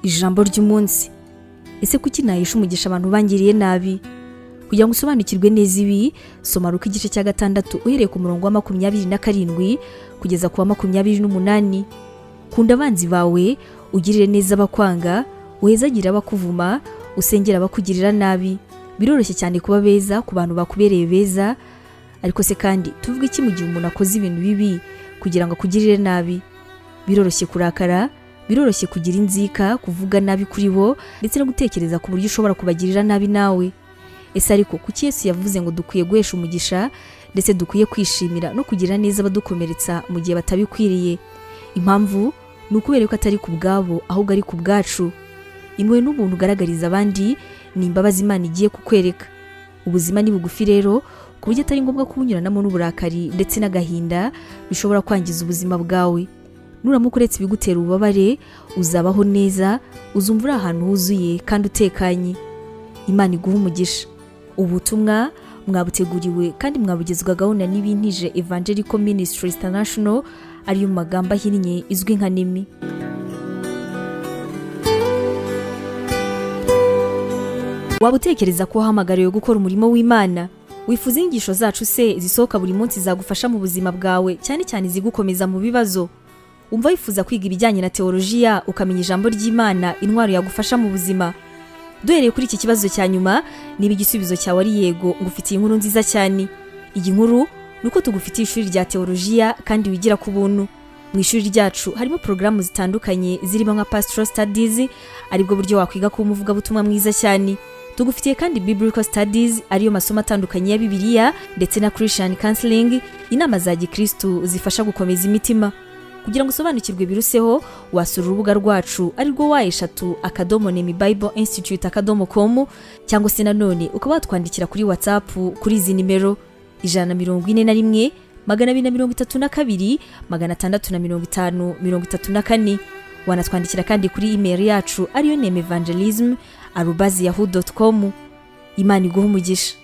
ijambo ry'umunsi. Ese kuki nahisha umugisha abantu bangiriye nabi? Kugira ngo usobanukirwe neza ibi, soma Luka igice cya 6 uhereye ku murongo wa 27 kugeza ku wa 28. Kunda abanzi bawe, ugirire neza abakwanga, uhezagira abakuvuma, usengera abakugirira nabi. Biroroshye cyane kuba beza ku bantu bakubereye beza, ariko se kandi tuvuga iki mu gihe umuntu akoze ibintu bibi kugira ngo akugirire nabi? Biroroshye kurakara, biroroshye kugira inzika, kuvuga nabi kuri bo ndetse no gutekereza ku buryo ushobora kubagirira nabi nawe. Ese ariko kuki Yesu yavuze ngo dukwiye guhesha umugisha ndetse dukwiye kwishimira no kugira neza abadukomeretsa mu gihe batabikwiriye? Impamvu ni ukubera ko atari ku bwabo ahubwo ari ku bwacu. Impuhwe n'ubuntu ugaragariza abandi ni imbabazi Imana igiye kukwereka. Ubuzima ni bugufi rero ku buryo atari ngombwa kubunyuranamo n'uburakari ndetse n'agahinda bishobora kwangiza ubuzima bwawe. Nuramuka uretse ibigutera ububabare, uzabaho neza, uzumva uri ahantu huzuye kandi utekanye. Imana iguha umugisha. Ubutumwa mwabuteguriwe kandi mwabugezwagaho na Nibintije Evangelical Ministries International, ariyo magambo ahinnye izwi nka NIMI. Waba utekereza ko wahamagariwe gukora umurimo w'Imana? Wifuza inyigisho zacu se zisohoka buri munsi zagufasha mu buzima bwawe, cyane cyane zigukomeza mu bibazo? Umva wifuza kwiga ibijyanye na teolojiya, ukamenya ijambo ry'Imana, intwaro yagufasha mu buzima? Duhereye kuri iki kibazo cya nyuma, niba igisubizo cyawe ari yego, ngufitiye inkuru nziza cyane. Iyi nkuru nuko tugufitiye ishuri rya teolojiya kandi wigira ku buntu. Mu ishuri ryacu harimo porogaramu zitandukanye zirimo nka Pastoral Studies, aribwo buryo wakwiga kuba umuvugabutumwa mwiza cyane. Tugufitiye kandi Biblical Studies, ariyo masomo atandukanye ya Bibiliya, ndetse na Christian Counseling, inama za Gikristo zifasha gukomeza imitima. Kugira ngo usobanukirwe biruseho, wasura urubuga rwacu arirwo wa#nemibibleinstitute.com, cyangwa se nanone ukaba watwandikira kuri WhatsApp kuri izi nimero 141 232 650 Wanatwandikira kandi kuri email yacu ariyo nemevangelism@yahoo.com. Imana iguhe umugisha.